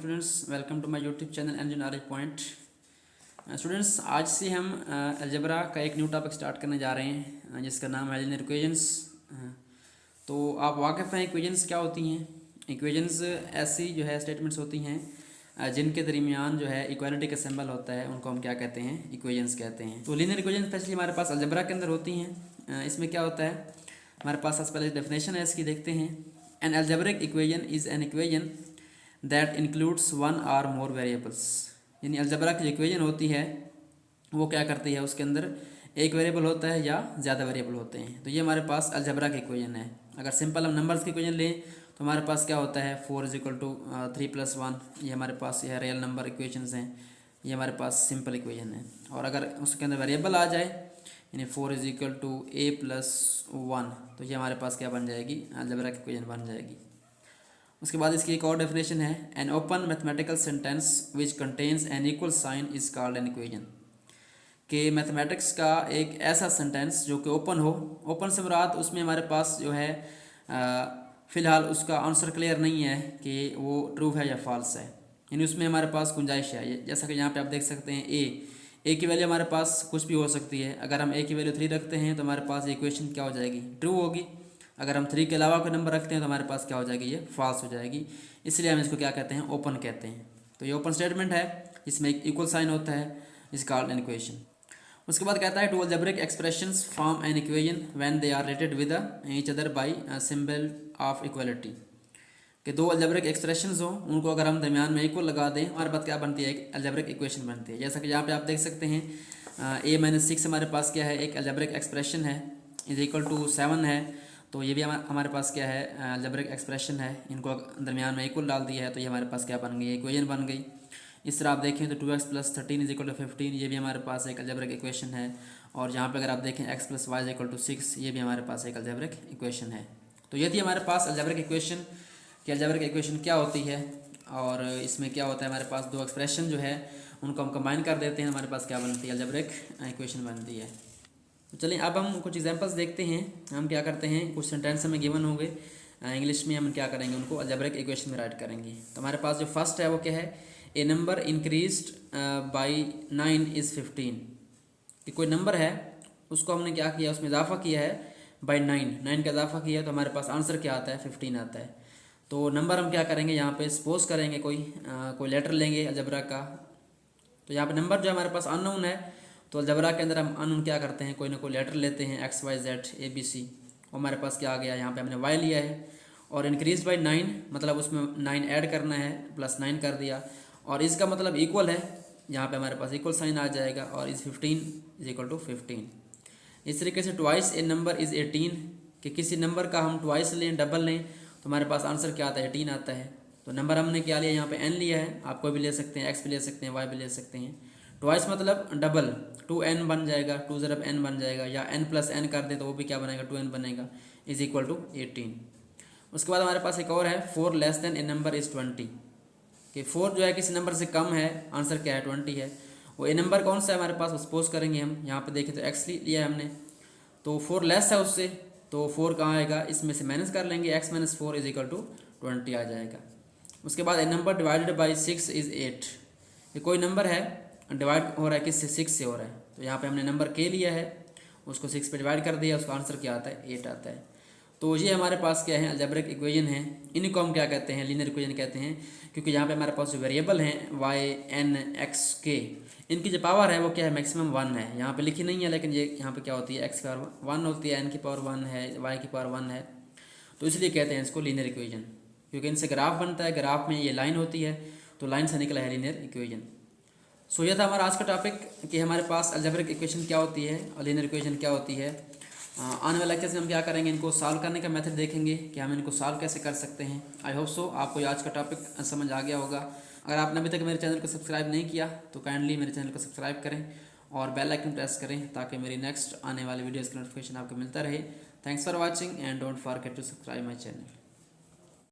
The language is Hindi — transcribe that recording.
Students, welcome to my YouTube channel Anjan knowledge point. Students, आज से हम अलजेब्रा का एक न्यू टॉपिक स्टार्ट करने जा रहे हैं जिसका नाम है लीनियर इक्वेशंस। तो आप वाकिफ़ हैं इक्वेशंस क्या होती हैं। इक्वेशंस ऐसी जो है स्टेटमेंट्स होती हैं जिनके दरमियान जो है इक्वालिटी का सिंबल होता है, उनको हम क्या कहते हैं, इक्वेशंस कहते हैं। तो लीनियर इक्वेशंस स्पेशली हमारे पास अलजेब्रा के अंदर होती हैं। इसमें क्या होता है, हमारे पास सबसे पहले डेफिनेशन है इसकी, देखते हैं। An algebraic equation is an equation that includes one or more variables. यानी अलजेब्रा की जो इक्वेशन होती है वो क्या करती है, उसके अंदर एक वेरिएबल होता है या ज़्यादा वेरिएबल होते हैं। तो ये हमारे पास अलजेब्रा की इक्वेशन है। अगर सिंपल हम नंबर्स की इक्वेशन लें तो हमारे पास क्या होता है, 4 = 3 + 1। ये हमारे पास ये रियल नंबर इक्वेशंस हैं, ये हमारे पास सिंपल इक्वेशन है। और अगर उसके अंदर वेरिएबल आ जाए यानी 4 = a + 1, तो ये हमारे पास क्या बन जाएगी, अलजेब्रा की इक्वेशन बन जाएगी। उसके बाद इसकी एक और डेफिनेशन है, an open mathematical sentence which contains an equal sign is called an equation. कि मैथमेटिक्स का एक ऐसा सेंटेंस जो कि ओपन हो, ओपन से मुराद उसमें हमारे पास जो है फ़िलहाल उसका आंसर क्लियर नहीं है कि वो ट्रू है या फॉल्स है, यानी उसमें हमारे पास गुंजाइश है। जैसा कि यहाँ पे आप देख सकते हैं ए की वैल्यू हमारे पास कुछ भी हो सकती है। अगर हम ए की वैल्यू 3 रखते हैं तो हमारे पास इक्वेशन क्या हो जाएगी, ट्रू होगी। अगर हम 3 के अलावा कोई नंबर रखते हैं तो हमारे पास क्या हो जाएगी, ये फॉल्स हो जाएगी। इसलिए हम इसको क्या कहते हैं, ओपन कहते हैं। तो ये ओपन स्टेटमेंट है, इसमें एक इक्वल साइन होता है, इज कॉल्ड एन इक्वेशन। उसके बाद कहता है, two algebraic expressions form an equation when they are related with each other by symbol of equality. कि दो अलजेब्रिक एक्सप्रेशंस हो, उनको अगर हम दरमियान में इक्वल लगा दें, हमारे पास क्या बनती है, एक अलजेब्रिक इक्वेशन बनती है। जैसा कि यहाँ पे आप देख सकते हैं, a - 6 हमारे पास क्या है, एक अलजेब्रिक एक्सप्रेशन है, इज इक्वल टू 7 है। तो ये भी हमारे पास क्या है, अलजेब्रिक एक्सप्रेशन है। इनको दरमियान में इक्वल डाल दिया है तो ये हमारे पास क्या बन गई, इक्वेशन बन गई। इस तरह आप देखें तो 2x + 13 = 15, ये भी हमारे पास एक अलजेब्रिक इक्वेशन है। और यहाँ पे अगर आप देखें x + y = 6, ये भी हमारे पास एक अलजेब्रिक इक्वेशन है। तो ये थी हमारे पास अलजेब्रिक इक्वेशन कि अलजेब्रिक इक्वेशन क्या होती है। और इसमें क्या होता है, हमारे पास दो एक्सप्रेशन जो है उनको हम कंबाइन कर देते हैं, हमारे पास क्या बनती है, अलजेब्रिक इक्वेशन बनती है। तो चलिए अब हम कुछ एग्जांपल्स देखते हैं। हम क्या करते हैं, कुछ सेंटेंस हमें गिवन होंगे, इंग्लिश में हम क्या करेंगे, उनको अलजेब्रिक इक्वेशन में राइट करेंगे। तो हमारे पास जो फर्स्ट है वो क्या है, ए नंबर इंक्रीज्ड बाय 9 = 15। कि कोई नंबर है उसको हमने क्या किया, उसमें इजाफा किया है बाय 9 का इजाफा किया, तो हमारे पास आंसर क्या आता है, 15 आता है। तो नंबर हम क्या करेंगे, यहाँ पे सपोज करेंगे कोई लेटर लेंगे अलजेब्रा का। तो यहाँ पे नंबर जो हमारे पास अननोन है, तो अलजेब्रा के अंदर हम अननोन क्या करते हैं, कोई ना कोई लेटर लेते हैं, x y z a b c। और हमारे पास क्या आ गया, यहाँ पे हमने y लिया है। और इंक्रीज बाय 9 मतलब उसमें 9 ऐड करना है, +9 कर दिया। और इसका मतलब इक्वल है, यहाँ पे हमारे पास इक्वल साइन आ जाएगा। और इस 15 = 15। इस तरीके से ट्वाइस ए नंबर इज़ 18। कि किसी नंबर का हम ट्वाइस लें, डबल लें, तो हमारे पास आंसर क्या आता है, 18 आता है। तो नंबर हमने क्या लिया, यहाँ पे n लिया है, आप कोई भी ले सकते हैं, x भी ले सकते हैं, y भी ले सकते हैं। ट्वाइस मतलब डबल, 2n बन जाएगा, 2 ज़रब n बन जाएगा, या n + n कर दे तो वो भी क्या बनेगा, 2n बनेगा, इज इक्वल टू 18। उसके बाद हमारे पास एक और है, 4 less than A number is 20। कि 4 जो है किसी नंबर से कम है, आंसर क्या है, 20 है। वो ए नंबर कौन सा है हमारे पास, सपोज करेंगे हम, यहाँ पे देखें तो x लिया है हमने, तो 4 लेस है उससे, तो 4 कहाँ आएगा, इसमें से माइनस कर लेंगे, x - 4 = 20 आ जाएगा। उसके बाद ए नंबर डिवाइडेड बाय 6 इज़ 8। ये कोई नंबर है डिवाइड हो रहा है, किससे, 6 से हो रहा है। तो यहाँ पे हमने नंबर k लिया है, उसको 6 पे डिवाइड कर दिया, उसका आंसर क्या आता है, 8 आता है। तो ये हमारे पास क्या है, अलजेब्रिक इक्वेशन है। इनको हम क्या कहते हैं, लीनियर इक्वेशन कहते हैं। क्योंकि यहाँ पे हमारे पास जो वेरिएबल हैं y n x k, इनकी जो पावर है वो क्या है, मैक्सिमम 1 है। यहाँ पे लिखी नहीं है, लेकिन ये यहाँ पे क्या होती है, x की पावर 1 होती है, n की पावर 1 है, y की पावर 1 है। तो इसलिए कहते हैं इसको लीनियर इक्वेशन, क्योंकि इनसे ग्राफ बनता है, ग्राफ में ये लाइन होती है, तो लाइन से निकला है लीनियर इक्वेशन। सो यह था हमारा आज का टॉपिक कि हमारे पास अलजेब्रिक इक्वेशन क्या होती है और लीनियर इक्वेशन क्या होती है। आने वाले लेक्चर में हम क्या करेंगे, इनको सॉल्व करने का मेथड देखेंगे कि हम इनको सॉल्व कैसे कर सकते हैं। आई होप सो आपको आज का टॉपिक समझ आ गया होगा। अगर आपने अभी तक मेरे चैनल को सब्सक्राइब नहीं किया तो काइंडली मेरे चैनल को सब्सक्राइब करें और बेल आइकन प्रेस करें, ताकि मेरी नेक्स्ट आने वाली वीडियोज़ की नोटिफिकेशन आपको मिलता रहे। Thanks for watching and don't forget to subscribe my channel.